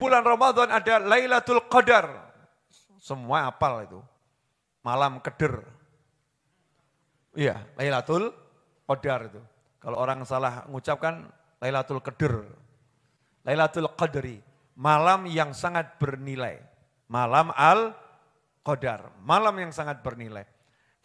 bulan Ramadan ada Lailatul Qadar. Semua hafal itu. Malam Qadar. Iya, Lailatul Qadar itu. Kalau orang salah mengucapkan Lailatul Qadar. Lailatul Qadri, malam yang sangat bernilai. Malam Al-Qadar, malam yang sangat bernilai.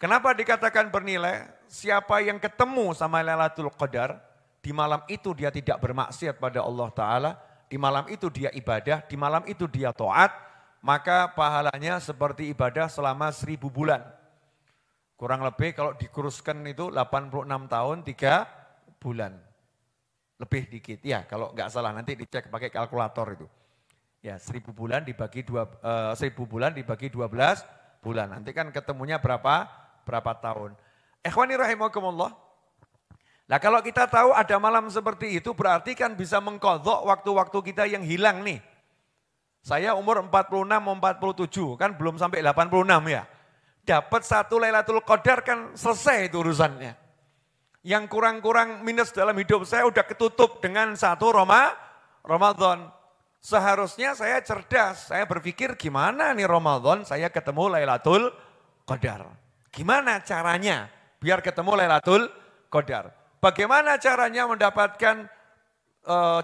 Kenapa dikatakan bernilai? Siapa yang ketemu sama Lailatul Qadar, di malam itu dia tidak bermaksiat pada Allah Ta'ala, di malam itu dia ibadah, di malam itu dia taat, maka pahalanya seperti ibadah selama 1000 bulan. Kurang lebih kalau dikuruskan itu 86 tahun 3 bulan. Lebih dikit, ya kalau nggak salah nanti dicek pakai kalkulator itu. Ya 1000 bulan dibagi 1000 bulan dibagi 12 bulan. Nanti kan ketemunya berapa tahun. Ikhwani rahimakumullah. Nah kalau kita tahu ada malam seperti itu berarti kan bisa mengqadha waktu-waktu kita yang hilang nih. Saya umur 46 mau 47 kan belum sampai 86 ya. Dapat satu Lailatul Qadar kan selesai itu urusannya. Yang kurang-kurang minus dalam hidup saya udah ketutup dengan satu Ramadan. Seharusnya saya cerdas, saya berpikir gimana nih Ramadan saya ketemu Lailatul Qadar. Gimana caranya biar ketemu Lailatul Qadar. Bagaimana caranya mendapatkan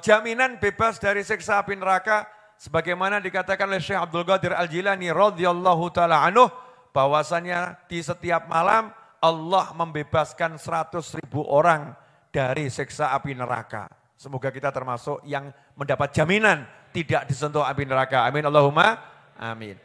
jaminan bebas dari siksa api neraka. Sebagaimana dikatakan oleh Syekh Abdul Qadir Al-Jilani radhiyallahu ta'ala anhu. Bahwasannya di setiap malam Allah membebaskan 100.000 orang dari siksa api neraka. Semoga kita termasuk yang mendapat jaminan tidak disentuh api neraka. Amin Allahumma amin.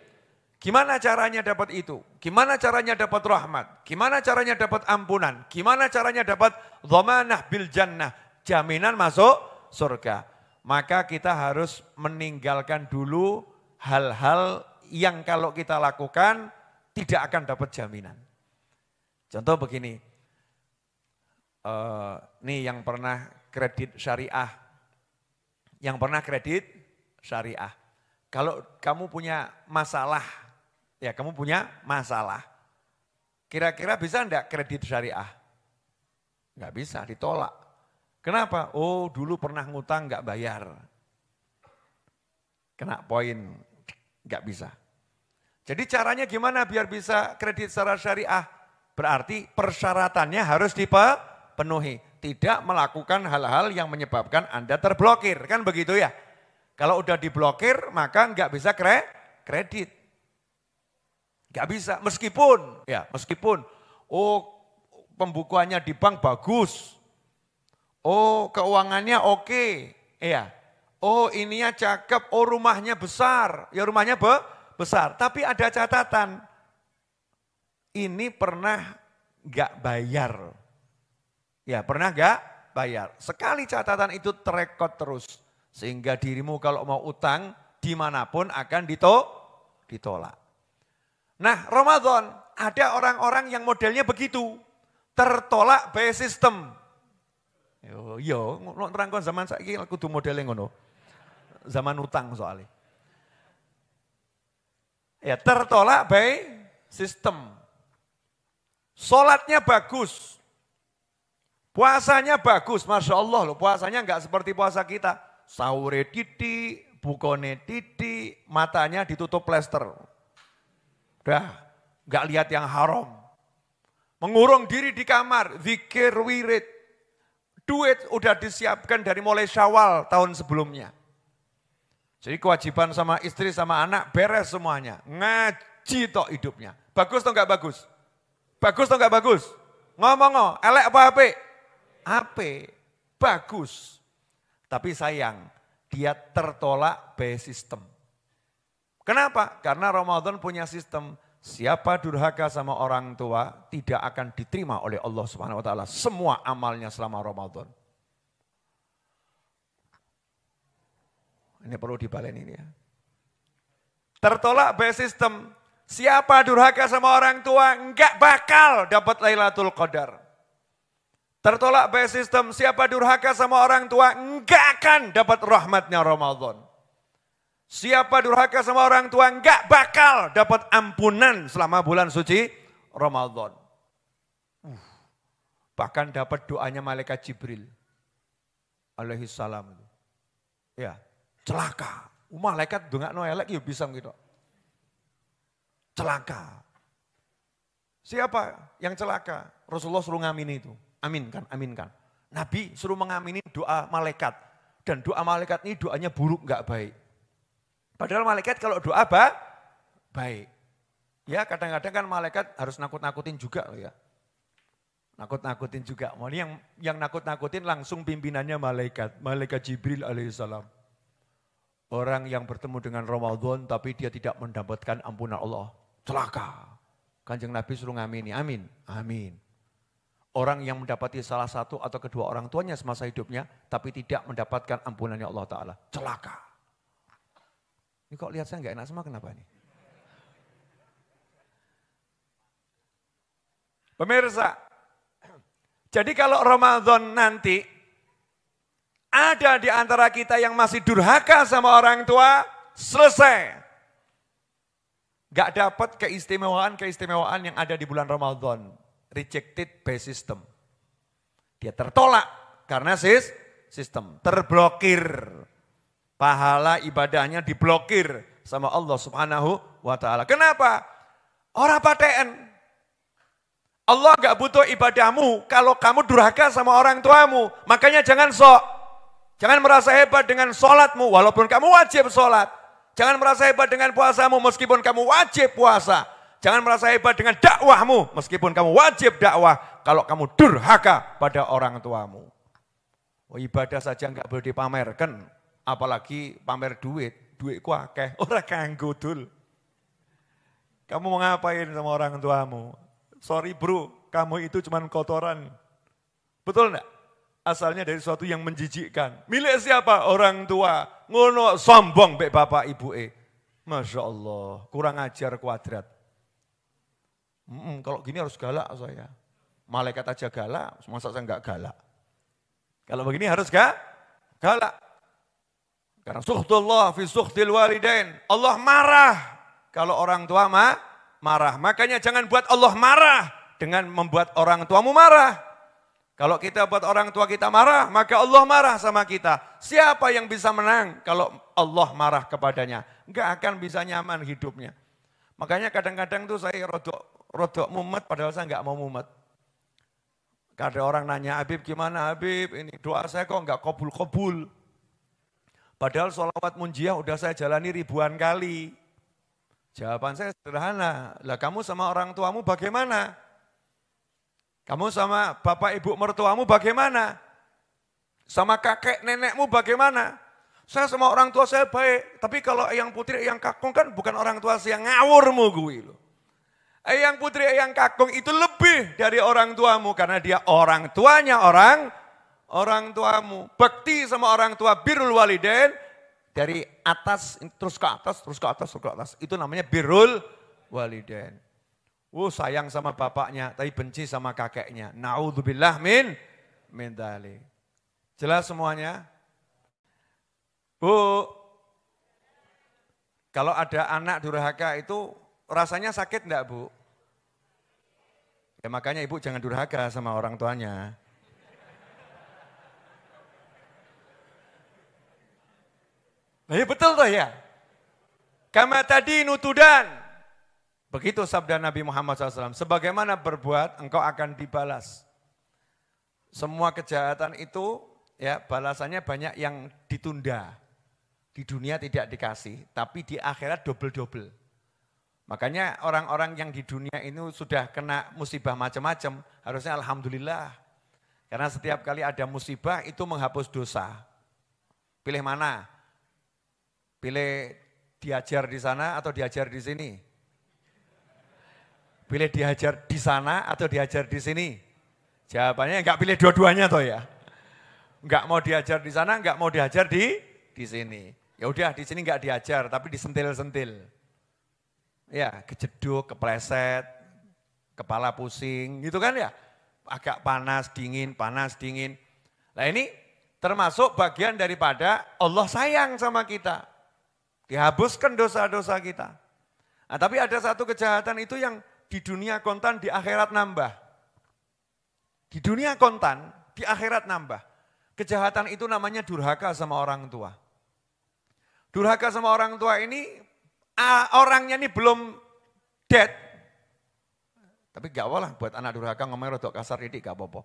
Gimana caranya dapat itu? Gimana caranya dapat rahmat? Gimana caranya dapat ampunan? Gimana caranya dapat dhamanah bil jannah? Jaminan masuk surga. Maka kita harus meninggalkan dulu hal-hal yang kalau kita lakukan tidak akan dapat jaminan. Contoh begini, nih yang pernah kredit syariah, kalau kamu punya masalah, kira-kira bisa enggak kredit syariah? Enggak bisa, ditolak. Kenapa? Oh dulu pernah ngutang enggak bayar, kena poin, enggak bisa. Jadi caranya gimana biar bisa kredit secara syariah? Berarti persyaratannya harus dipenuhi. Tidak melakukan hal-hal yang menyebabkan Anda terblokir. Kan begitu ya? Kalau udah diblokir maka nggak bisa kredit. Nggak bisa. Meskipun pembukuannya di bank bagus. Keuangannya oke. Ya. Ininya cakep. Rumahnya besar. Ya rumahnya besar. Tapi ada catatan. Ini pernah gak bayar. Ya pernah gak bayar. Sekali catatan itu terekod terus. Sehingga dirimu kalau mau utang dimanapun akan ditolak. Nah Ramadan ada orang-orang yang modelnya begitu. Tertolak by system. Yo, nerangkan zaman saiki kudu modelnya ngono. Zaman utang soalnya. Ya tertolak by system. Sholatnya bagus, puasanya bagus, Masya Allah loh, puasanya enggak seperti puasa kita. Sahur titik, bukone titik, matanya ditutup plester. Udah, enggak lihat yang haram. Mengurung diri di kamar, zikir, wirid. Duit udah disiapkan dari mulai Syawal tahun sebelumnya. Jadi kewajiban sama istri sama anak beres semuanya. Ngaji tok hidupnya. Bagus atau enggak bagus? Bagus atau enggak bagus? Ngomong, elek apa apik? Apik, bagus. Tapi sayang, dia tertolak by sistem. Kenapa? Karena Ramadan punya sistem. Siapa durhaka sama orang tua tidak akan diterima oleh Allah Subhanahu wa taala semua amalnya selama Ramadan. Ini perlu dibalen ini ya. Tertolak by system. Siapa durhaka sama orang tua enggak bakal dapat Lailatul Qadar. Tertolak by system. Siapa durhaka sama orang tua enggak akan dapat rahmatnya Ramadan. Siapa durhaka sama orang tua enggak bakal dapat ampunan selama bulan suci Ramadan. Bahkan dapat doanya malaikat Jibril alaihi salam. Ya, celaka. Malaikat ndongakno elek ya bisa gitu. Celaka. Siapa yang celaka? Rasulullah suruh ngamini itu. Aminkan, aminkan. Nabi suruh mengamini doa malaikat. Dan doa malaikat ini doanya buruk, enggak baik. Padahal malaikat kalau doa baik. Ya kadang-kadang kan malaikat harus nakut-nakutin juga loh ya. Nakut-nakutin juga. Yang nakut-nakutin langsung pimpinannya malaikat. Malaikat Jibril alaihissalam. Orang yang bertemu dengan Ramadan tapi dia tidak mendapatkan ampunan Allah. Celaka. Kanjeng Nabi suruh ngamini, amin, amin. Orang yang mendapati salah satu atau kedua orang tuanya semasa hidupnya, tapi tidak mendapatkan ampunannya Allah Ta'ala. Celaka. Ini kok lihat saya nggak enak sama kenapa nih? Pemirsa, jadi kalau Ramadan nanti, ada di antara kita yang masih durhaka sama orang tua, selesai. Gak dapat keistimewaan yang ada di bulan Ramadan. Rejected by system. Dia tertolak karena sistem. Terblokir. Pahala ibadahnya diblokir sama Allah Subhanahu wa ta'ala. Kenapa? Orang paten. Allah gak butuh ibadahmu kalau kamu durhaka sama orang tuamu. Makanya jangan sok. Jangan merasa hebat dengan sholatmu walaupun kamu wajib sholat. Jangan merasa hebat dengan puasamu meskipun kamu wajib puasa. Jangan merasa hebat dengan dakwahmu meskipun kamu wajib dakwah kalau kamu durhaka pada orang tuamu. Oh, ibadah saja enggak boleh dipamerkan, apalagi pamer duit. Duitku akeh, ora kanggo dul. Kamu mau ngapain sama orang tuamu? Sorry bro, kamu itu cuma kotoran. Betul enggak? Asalnya dari sesuatu yang menjijikkan. Milik siapa? Orang tua. Ngono sombong baik bapak ibu. Masya Allah, kurang ajar kuadrat. Kalau gini harus galak saya. Malaikat aja galak, masa saya enggak galak. Kalau begini harus galak. Karena suhtullah fi suhtil walidain. Allah marah kalau orang tua marah. Makanya jangan buat Allah marah dengan membuat orang tuamu marah. Kalau kita buat orang tua kita marah, maka Allah marah sama kita. Siapa yang bisa menang kalau Allah marah kepadanya? Enggak akan bisa nyaman hidupnya. Makanya kadang-kadang tuh saya rodok mumet, padahal saya enggak mau mumet. Ada orang nanya, Habib gimana Habib? Ini doa saya kok enggak kabul-kabul. Padahal sholawat munjiah udah saya jalani ribuan kali. Jawaban saya sederhana, lah kamu sama orang tuamu bagaimana? Kamu sama bapak ibu mertuamu bagaimana? Sama kakek nenekmu bagaimana? Saya sama orang tua saya baik, tapi kalau yang putri yang kakung kan bukan orang tua saya, ngawurmu gue loh. Yang putri yang kakung itu lebih dari orang tuamu karena dia orang tuanya orang tuamu. Bakti sama orang tua birrul walidain dari atas terus ke atas, terus ke atas, terus ke atas. Itu namanya birrul walidain. Sayang sama bapaknya, tapi benci sama kakeknya. Na'udzubillah min dzalik. Jelas semuanya? Bu, kalau ada anak durhaka itu rasanya sakit enggak Bu? Ya makanya ibu jangan durhaka sama orang tuanya. Nah, ya betul toh ya? Kama tadi nutudan. Begitu sabda Nabi Muhammad SAW, sebagaimana berbuat engkau akan dibalas. Semua kejahatan itu ya balasannya banyak yang ditunda. Di dunia tidak dikasih, tapi di akhirat double-double. Makanya orang-orang yang di dunia ini sudah kena musibah macam-macam, harusnya alhamdulillah. Karena setiap kali ada musibah itu menghapus dosa. Pilih mana? Pilih diajar di sana atau diajar di sini? Pilih diajar di sana atau diajar di sini? Jawabannya enggak pilih dua-duanya toh ya. Enggak mau diajar di sana, enggak mau diajar di sini. Ya udah di sini enggak diajar tapi disentil-sentil. Ya, kejeduk, kepleset, kepala pusing gitu kan ya. Agak panas, dingin, panas, dingin. Nah ini termasuk bagian daripada Allah sayang sama kita. Dihapuskan dosa-dosa kita. Nah tapi ada satu kejahatan itu yang di dunia kontan, di akhirat nambah. Di dunia kontan, di akhirat nambah. Kejahatan itu namanya durhaka sama orang tua. Durhaka sama orang tua ini, orangnya ini belum dead. Tapi gak apa-apa buat anak durhaka ngomongnya rodok kasar ini gak apa-apa.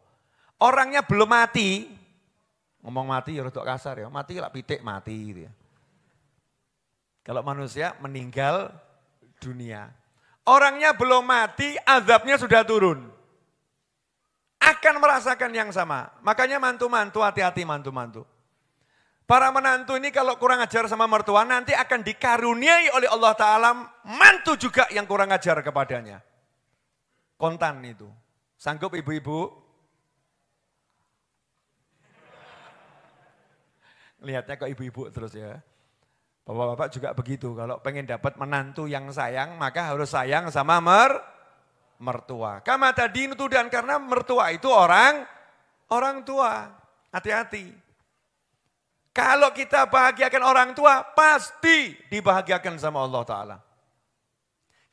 Orangnya belum mati, ngomong mati ya rodok kasar ya, mati lah pitik mati gitu ya. Kalau manusia meninggal dunia. Orangnya belum mati, azabnya sudah turun. Akan merasakan yang sama. Makanya mantu-mantu, hati-hati mantu-mantu. Para menantu ini kalau kurang ajar sama mertua nanti akan dikaruniai oleh Allah Ta'ala mantu juga yang kurang ajar kepadanya. Kontan itu. Sanggup ibu-ibu? Lihatnya kok ibu-ibu terus ya. Bapak-bapak juga begitu. Kalau pengen dapat menantu yang sayang maka harus sayang sama mertua. Kama tadi itu dan karena mertua itu orang tua. Hati-hati. Kalau kita bahagiakan orang tua, pasti dibahagiakan sama Allah Ta'ala.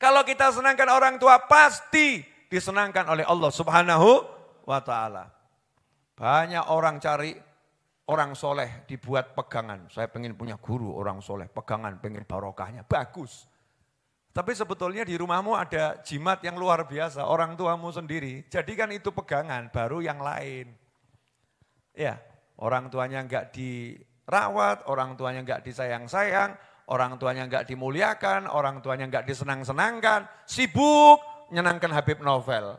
Kalau kita senangkan orang tua, pasti disenangkan oleh Allah Subhanahu wa Ta'ala. Banyak orang cari orang soleh dibuat pegangan. Saya pengen punya guru orang soleh, pegangan, pengen barokahnya, bagus. Tapi sebetulnya di rumahmu ada jimat yang luar biasa, orang tuamu sendiri. Jadikan itu pegangan, baru yang lain. Ya, orang tuanya enggak dirawat, orang tuanya enggak disayang-sayang, orang tuanya enggak dimuliakan, orang tuanya enggak disenang-senangkan, sibuk nyenangkan Habib Novel.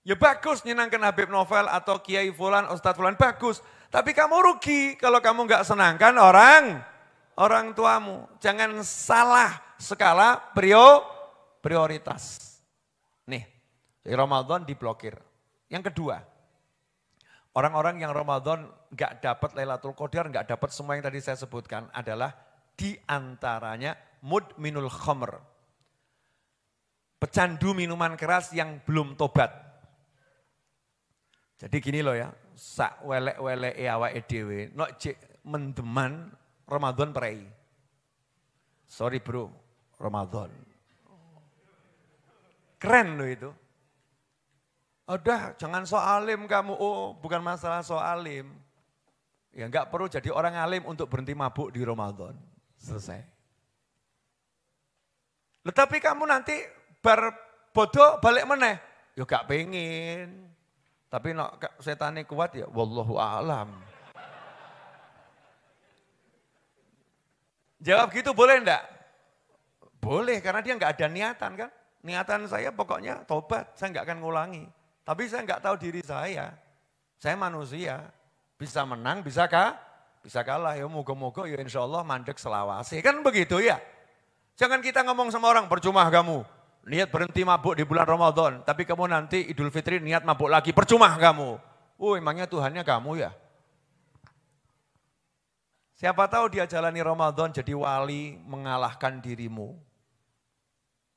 Ya bagus nyenangkan Habib Novel atau Kiai Fulan, Ustadz Fulan, bagus. Tapi kamu rugi kalau kamu enggak senangkan orang tuamu. Jangan salah skala prioritas. Nih, di Ramadan diblokir. Yang kedua, orang-orang yang Ramadan enggak dapat Lailatul Qadar, enggak dapat semua yang tadi saya sebutkan adalah diantaranya mudminul khamr. Pecandu minuman keras yang belum tobat. Jadi gini loh ya, sak welek-welek awake dhewe, nok jek mendeman Ramadan prei. Sorry bro, Ramadan. Keren loh itu. Udah jangan so alim kamu, oh bukan masalah so alim. Ya enggak perlu jadi orang alim untuk berhenti mabuk di Ramadan. Selesai. Tetapi kamu nanti bar bodoh balik meneh, ya gak pengen. Tapi no, setane kuat ya, wallahu a'lam. Jawab gitu boleh enggak? Boleh, karena dia enggak ada niatan kan. Niatan saya pokoknya tobat, saya enggak akan ngulangi. Tapi saya enggak tahu diri saya. Saya manusia, bisa menang, bisa kalah. Ya moga-moga ya insya Allah mandek selawase. Kan begitu ya. Jangan kita ngomong sama orang, percuma kamu. Niat berhenti mabuk di bulan Ramadan, tapi kamu nanti Idul Fitri niat mabuk lagi, percuma kamu. Emangnya Tuhannya kamu ya? Siapa tahu dia jalani Ramadan jadi wali mengalahkan dirimu.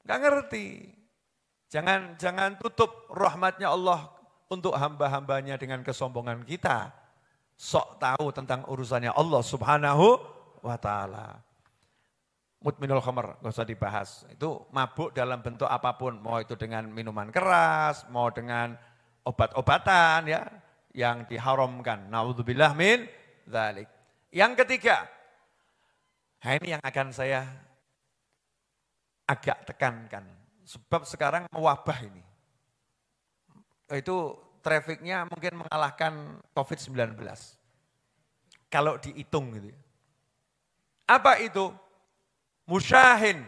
Gak ngerti. Jangan tutup rahmatnya Allah untuk hamba-hambanya dengan kesombongan kita. Sok tahu tentang urusannya Allah Subhanahu wa Ta'ala. Mudminul khamr, gak usah dibahas. Itu mabuk dalam bentuk apapun, mau itu dengan minuman keras, mau dengan obat-obatan ya, yang diharamkan. Na'udzubillah min dzalik. Yang ketiga, ini yang akan saya agak tekankan. Sebab sekarang mewabah ini. Itu trafficnya mungkin mengalahkan COVID-19. Kalau dihitung gitu. Apa itu? Musyahin.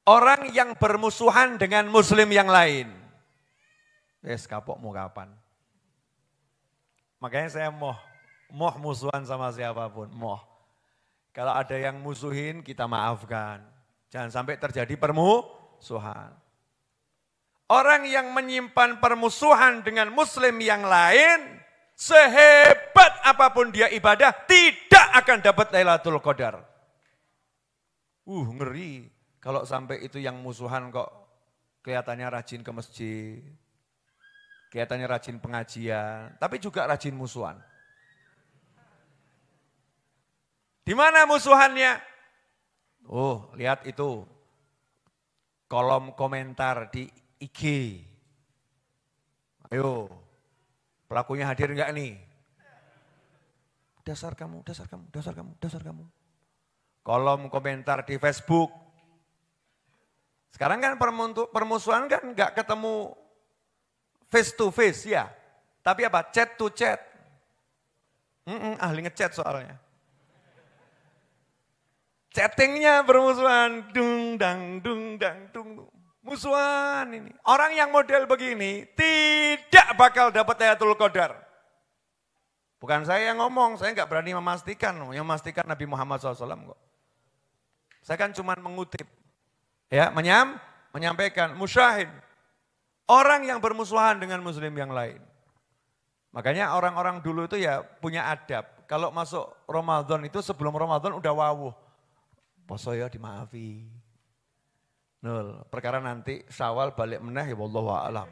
Orang yang bermusuhan dengan muslim yang lain. Kapok mau kapan. Makanya saya moh musuhan sama siapapun. Kalau ada yang musuhin kita maafkan. Jangan sampai terjadi permusuhan. Orang yang menyimpan permusuhan dengan muslim yang lain, sehebat apapun dia ibadah, tidak akan dapat Lailatul Qadar. Ngeri. Kalau sampai itu yang musuhan kok kelihatannya rajin ke masjid. Kelihatannya rajin pengajian. Tapi juga rajin musuhan. Di mana musuhannya? Lihat itu. Kolom komentar di IG. Ayo. Pelakunya hadir enggak nih? dasar kamu, dasar kamu, dasar kamu, dasar kamu. Kolom komentar di Facebook. Sekarang kan permusuhan kan nggak ketemu face to face ya. Tapi apa? Chat to chat. Ahli ngechat soalnya. Chattingnya bermusuhan. Dung dang dung dang dung. Musuhan ini. Orang yang model begini tidak bakal dapat Lailatul Qadar. Bukan saya yang ngomong, saya nggak berani memastikan. Yang memastikan Nabi Muhammad SAW kok. Saya kan cuma mengutip. Ya, menyampaikan, musyahid. Orang yang bermusuhan dengan muslim yang lain. Makanya orang-orang dulu itu ya punya adab. Kalau masuk Ramadan itu sebelum Ramadan udah wawuh. Poso ya dimaafi. Nul, perkara nanti Syawal balik meneh ya wallahu a'lam.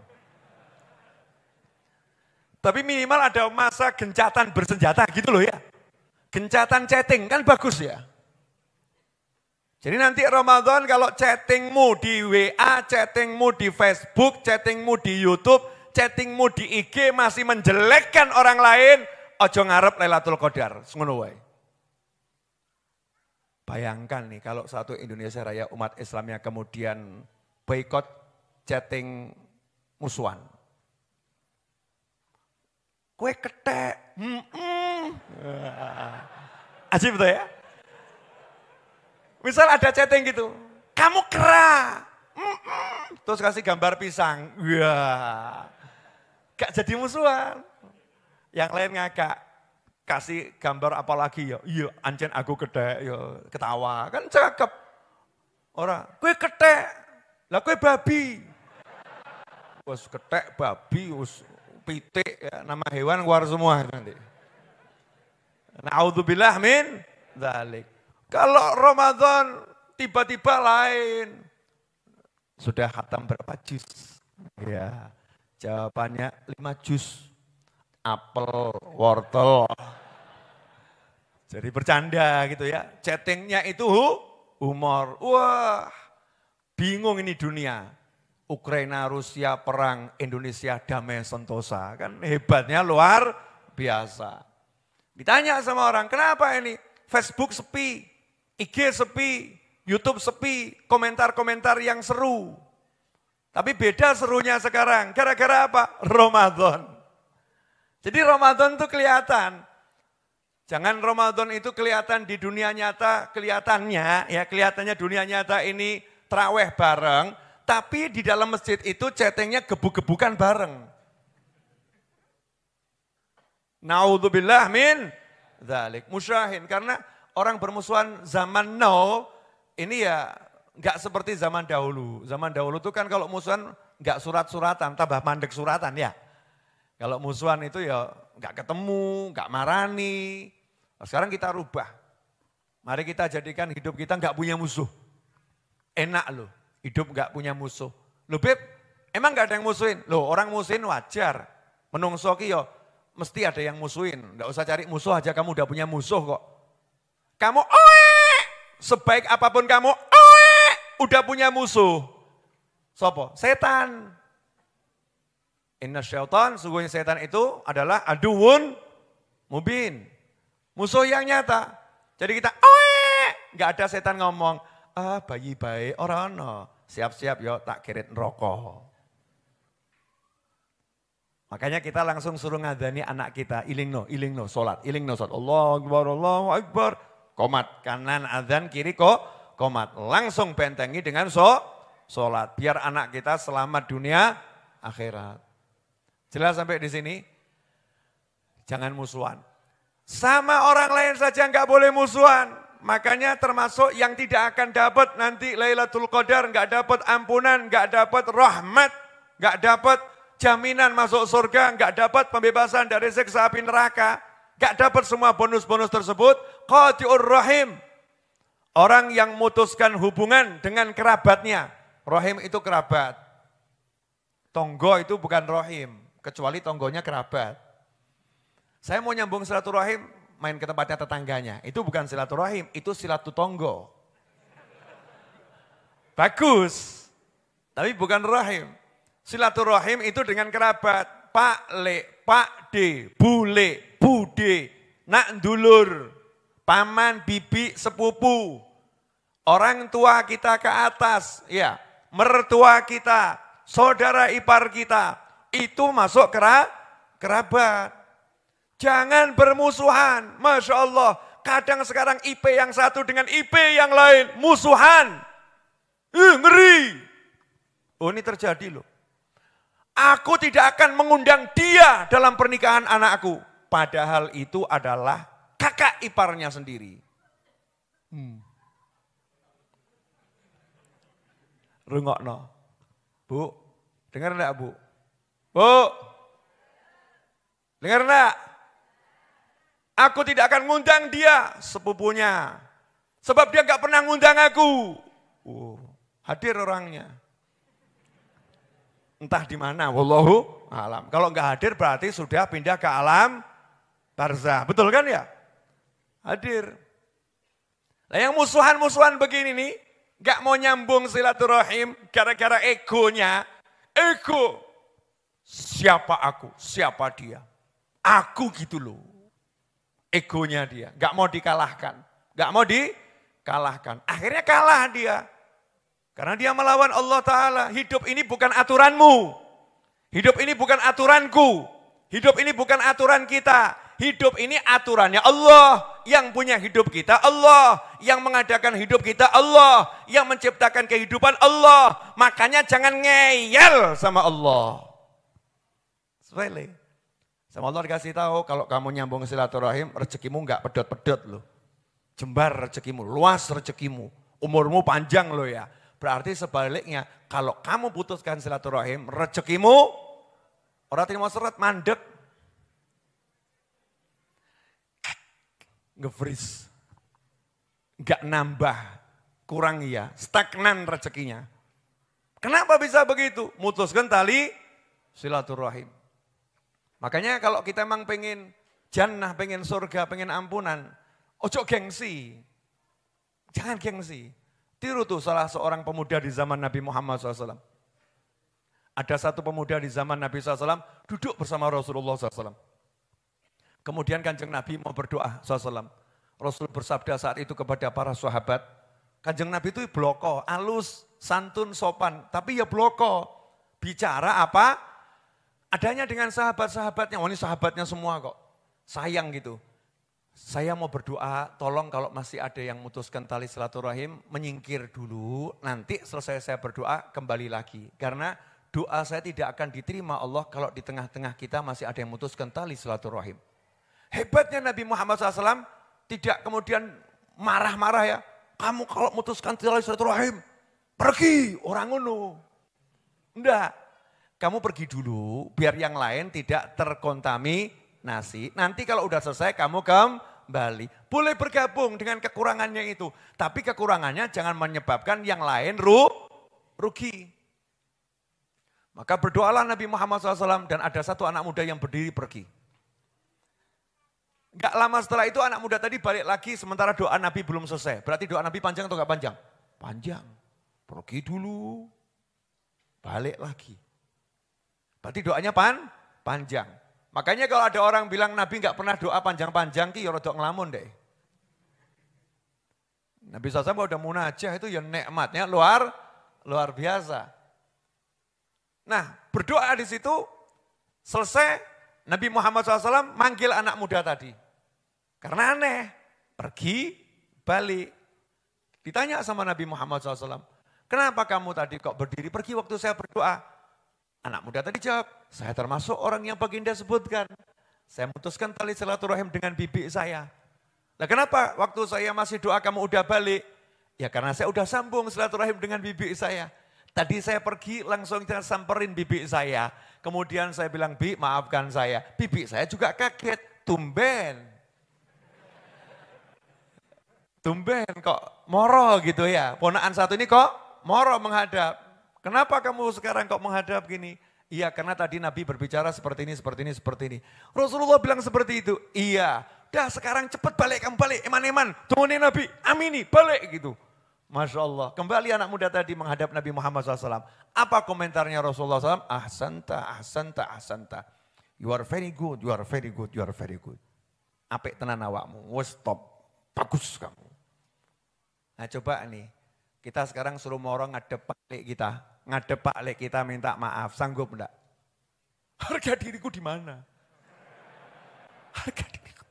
Tapi minimal ada masa gencatan bersenjata gitu loh ya. Gencatan chatting kan bagus ya. Jadi nanti Ramadan kalau chattingmu di WA, chattingmu di Facebook, chattingmu di YouTube, chattingmu di IG masih menjelekkan orang lain, ojo ngarep Lailatul Qadar. Ngono wae. Bayangkan nih kalau satu Indonesia Raya umat Islamnya kemudian boikot chatting musuhan. Kue ketek. Ajib betul ya? Misal ada chatting gitu, kamu kera, terus kasih gambar pisang, wah, gak jadi musuhan. Yang lain ngakak, kasih gambar apa lagi ya, iya ancen aku kedek, ya ketawa, kan cakep. Orang, kue ketek, lah kue babi. Wes ketek, babi, wes pitik, ya, nama hewan keluar semua nanti. Na'udzubillah min dzalik. Kalau Ramadan tiba-tiba lain. Sudah khatam berapa juz? Ya, jawabannya 5 juz. Apel, wortel. Jadi bercanda gitu ya. Chattingnya itu humor. Wah, bingung ini dunia. Ukraina, Rusia, perang, Indonesia, damai, sentosa. Kan hebatnya luar biasa. Ditanya sama orang, kenapa ini? Facebook sepi. IG sepi, YouTube sepi, komentar-komentar yang seru. Tapi beda serunya sekarang, gara-gara apa? Ramadan. Jadi Ramadan itu kelihatan. Jangan Ramadan itu kelihatan di dunia nyata, kelihatannya dunia nyata ini traweh bareng, tapi di dalam masjid itu chattingnya gebuk-gebukan bareng. Na'udzubillah min dzalik. Musyahin, karena orang bermusuhan zaman now ini ya nggak seperti zaman dahulu. Zaman dahulu tuh kan kalau musuhan nggak surat-suratan, tambah mandek suratan ya. Kalau musuhan itu ya nggak ketemu, nggak marani. Nah, sekarang kita rubah. Mari kita jadikan hidup kita nggak punya musuh. Enak loh, hidup nggak punya musuh. Loh Beb, emang nggak ada yang musuhin? Loh orang musuhin wajar. Menungso ki yo mesti ada yang musuhin. Nggak usah cari musuh aja, kamu udah punya musuh kok. Kamu sebaik apapun kamu udah punya musuh. Sopo? Setan. Inna syaitan, sungguhnya setan itu adalah aduun mubin. Musuh yang nyata. Jadi kita nggak ada setan ngomong, bayi baik orang no. Siap-siap yo tak kirit rokok. Makanya kita langsung suruh ngadani anak kita, ilingno, sholat. Allahu Akbar, Allahu Akbar. Komat, kanan adzan, kiri komat. Langsung bentengi dengan sholat. Biar anak kita selamat dunia, akhirat. Jelas sampai di sini? Jangan musuhan. Sama orang lain saja nggak boleh musuhan. Makanya termasuk yang tidak akan dapat nanti Lailatul Qadar, nggak dapat ampunan, nggak dapat rahmat, nggak dapat jaminan masuk surga, nggak dapat pembebasan dari siksa api neraka. Gak dapat semua bonus-bonus tersebut, qati'ur rahim. Orang yang memutuskan hubungan dengan kerabatnya. Rahim itu kerabat. Tonggo itu bukan rahim, kecuali tonggonya kerabat. Saya mau nyambung silaturahim, main ke tempatnya tetangganya. Itu bukan silaturahim, itu silatutonggo. Bagus, tapi bukan rahim. Silaturahim itu dengan kerabat. Pak Le, Pak D, Bule, Bude, nak dulur, paman, bibi, sepupu, orang tua kita ke atas, ya, mertua kita, saudara ipar kita, itu masuk kerabat. Jangan bermusuhan, Masya Allah. Kadang sekarang IP yang satu dengan IP yang lain, musuhan. Ngeri. Oh ini terjadi loh. Aku tidak akan mengundang dia dalam pernikahan anakku. Padahal itu adalah kakak iparnya sendiri. Rungokno. Bu, dengar enggak Bu? Bu, dengar enggak? Aku tidak akan ngundang dia, sepupunya. Sebab dia enggak pernah ngundang aku. Hadir orangnya. Entah di mana, wallahu alam. Kalau enggak hadir berarti sudah pindah ke alam barzah. Betul kan ya? Hadir. Nah yang musuhan-musuhan begini nih, enggak mau nyambung silaturahim gara-gara egonya. Ego. Siapa aku, siapa dia. Aku gitu loh. Egonya dia, enggak mau dikalahkan. Enggak mau dikalahkan. Akhirnya kalah dia. Karena dia melawan Allah Ta'ala. Hidup ini bukan aturanmu. Hidup ini bukan aturanku. Hidup ini bukan aturan kita. Hidup ini aturannya Allah. Yang punya hidup kita Allah. Yang mengadakan hidup kita Allah. Yang menciptakan kehidupan Allah. Makanya jangan ngeyel sama Allah. Sepele. Sama Allah dikasih tahu kalau kamu nyambung silaturahim, rezekimu enggak pedot-pedot loh. Jembar rezekimu, luas rezekimu. Umurmu panjang loh ya. Berarti sebaliknya, kalau kamu putuskan silaturahim, rezekimu, orang terima seret, mandek. Nge-freeze. Enggak nambah, kurang iya, stagnan rezekinya. Kenapa bisa begitu? Mutuskan tali silaturahim. Makanya kalau kita emang pengen jannah, pengen surga, pengen ampunan, ojo gengsi. Jangan gengsi. Tiru tuh salah seorang pemuda di zaman Nabi Muhammad SAW. Ada satu pemuda di zaman Nabi SAW duduk bersama Rasulullah SAW. Kemudian Kanjeng Nabi mau berdoa SAW. Rasul bersabda saat itu kepada para sahabat. Kanjeng Nabi itu bloko, halus, santun, sopan. Tapi ya bloko. Bicara apa? Adanya dengan sahabat-sahabatnya. Oh ini sahabatnya semua kok. Sayang gitu. Saya mau berdoa, tolong kalau masih ada yang mutuskan tali silaturahim, menyingkir dulu, nanti selesai saya berdoa kembali lagi. Karena doa saya tidak akan diterima Allah kalau di tengah-tengah kita masih ada yang mutuskan tali silaturahim. Hebatnya Nabi Muhammad SAW tidak kemudian marah-marah ya. Kamu kalau mutuskan tali silaturahim, pergi orang ngono. Enggak, kamu pergi dulu biar yang lain tidak terkontaminasi. Nanti kalau udah selesai kamu kembali. Boleh bergabung dengan kekurangannya itu. Tapi kekurangannya jangan menyebabkan yang lain rugi. Maka berdoalah Nabi Muhammad SAW dan ada satu anak muda yang berdiri pergi. Gak lama setelah itu anak muda tadi balik lagi sementara doa Nabi belum selesai. Berarti doa Nabi panjang atau gak panjang? Panjang. Pergi dulu. Balik lagi. Berarti doanya panjang. Makanya kalau ada orang bilang Nabi nggak pernah doa panjang-panjang, ki ya rada ngelamun deh. Nabi SAW udah munajah itu ya nikmatnya luar biasa. Nah berdoa di situ selesai Nabi Muhammad SAW manggil anak muda tadi. Karena aneh, pergi balik. Ditanya sama Nabi Muhammad SAW, kenapa kamu tadi kok berdiri pergi waktu saya berdoa? Anak muda tadi jawab, saya termasuk orang yang baginda sebutkan. Saya memutuskan tali silaturahim dengan bibi saya. Nah kenapa waktu saya masih doa kamu udah balik? Ya karena saya udah sambung silaturahim dengan bibi saya. Tadi saya pergi langsung samperin bibi saya. Kemudian saya bilang, Bi maafkan saya. Bibi saya juga kaget, tumben kok moro gitu ya. Ponakan satu ini kok moro menghadap. Kenapa kamu sekarang kok menghadap gini? Iya karena tadi Nabi berbicara seperti ini. Rasulullah bilang seperti itu. Iya, dah sekarang cepat balik, kamu balik. Eman-eman, tungguin Nabi, amini, balik gitu. Masya Allah, kembali anak muda tadi menghadap Nabi Muhammad SAW. Apa komentarnya Rasulullah SAW? Ahsanta. You are very good, you are very good. apik tenan awakmu, wis top, bagus kamu. Nah coba nih, kita sekarang suruh moro ngadep Pak Lek kita minta maaf, sanggup enggak? Harga diriku di mana? Harga diriku.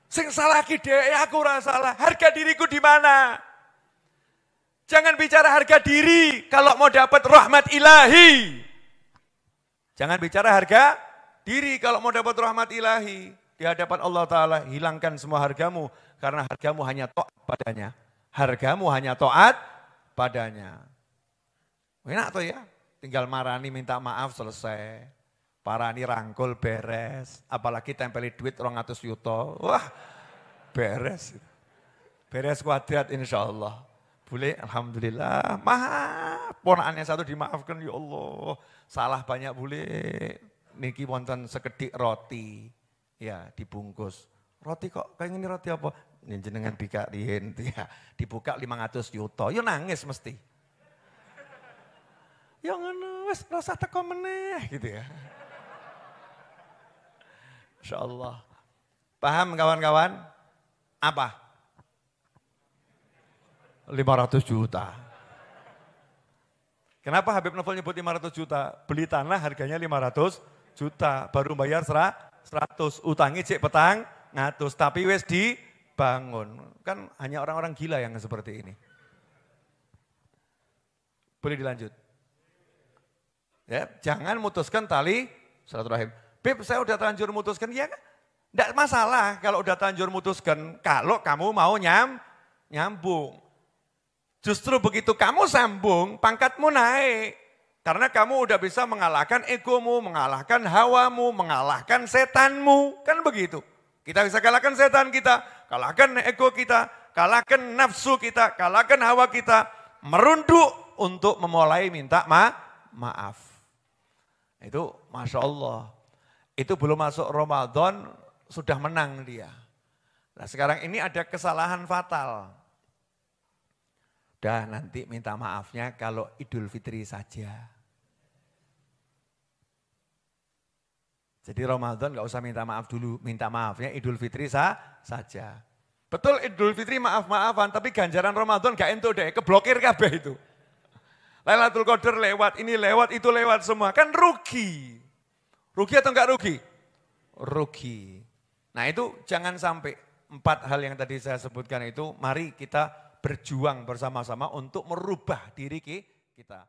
Sing salah ki dhek, aku ora salah. Harga diriku di mana? Jangan bicara harga diri kalau mau dapat rahmat ilahi. Jangan bicara harga diri kalau mau dapat rahmat ilahi. Di hadapan Allah Ta'ala hilangkan semua hargamu. Karena hargamu hanya taat padanya. Hargamu hanya taat padanya. Enak tuh ya, tinggal marani minta maaf selesai. Parani rangkul beres, apalagi tempeli duit 200 juta. Wah, beres. Beres kuadrat insya Allah. Boleh, alhamdulillah. Maaf, ponakannya satu dimaafkan ya Allah. Salah banyak boleh. Niki wonten sekedik roti. Ya, dibungkus. Roti kok kayak ini roti apa? Ini jenengan bikain ya. Dibuka 500 juta. Ya nangis mesti. Ya ngono wis rasa teko meneh gitu ya. Insyaallah. Paham kawan-kawan? Apa? 500 juta. Kenapa Habib Novel nyebut 500 juta? Beli tanah harganya 500 juta, baru bayar 100, utangi cek petang, ngatus, tapi wis dibangun. Kan hanya orang-orang gila yang seperti ini. Boleh dilanjut? Ya, jangan mutuskan tali silaturahim. Beb, saya udah terlanjur mutuskan, ya enggak masalah kalau udah terlanjur mutuskan, kalau kamu mau nyambung. Justru begitu kamu sambung, pangkatmu naik. Karena kamu udah bisa mengalahkan egomu, mengalahkan hawamu, mengalahkan setanmu. Kan begitu. Kita bisa kalahkan setan kita, kalahkan ego kita, kalahkan nafsu kita, kalahkan hawa kita. Merunduk untuk memulai minta maaf. Itu Masya Allah. Itu belum masuk Ramadan, sudah menang dia. Nah sekarang ini ada kesalahan fatal. Udah nanti minta maafnya kalau Idul Fitri saja. Jadi Ramadan gak usah minta maaf dulu, minta maafnya Idul Fitri saja. Betul Idul Fitri maaf-maafan, tapi ganjaran Ramadan gak entuk deh, keblokir kabeh itu. Lailatul Qadar lewat, ini lewat, itu lewat semua, kan rugi. Rugi atau enggak rugi? Rugi. Nah itu jangan sampai 4 hal yang tadi saya sebutkan itu, mari kita berjuang bersama-sama untuk merubah diri kita.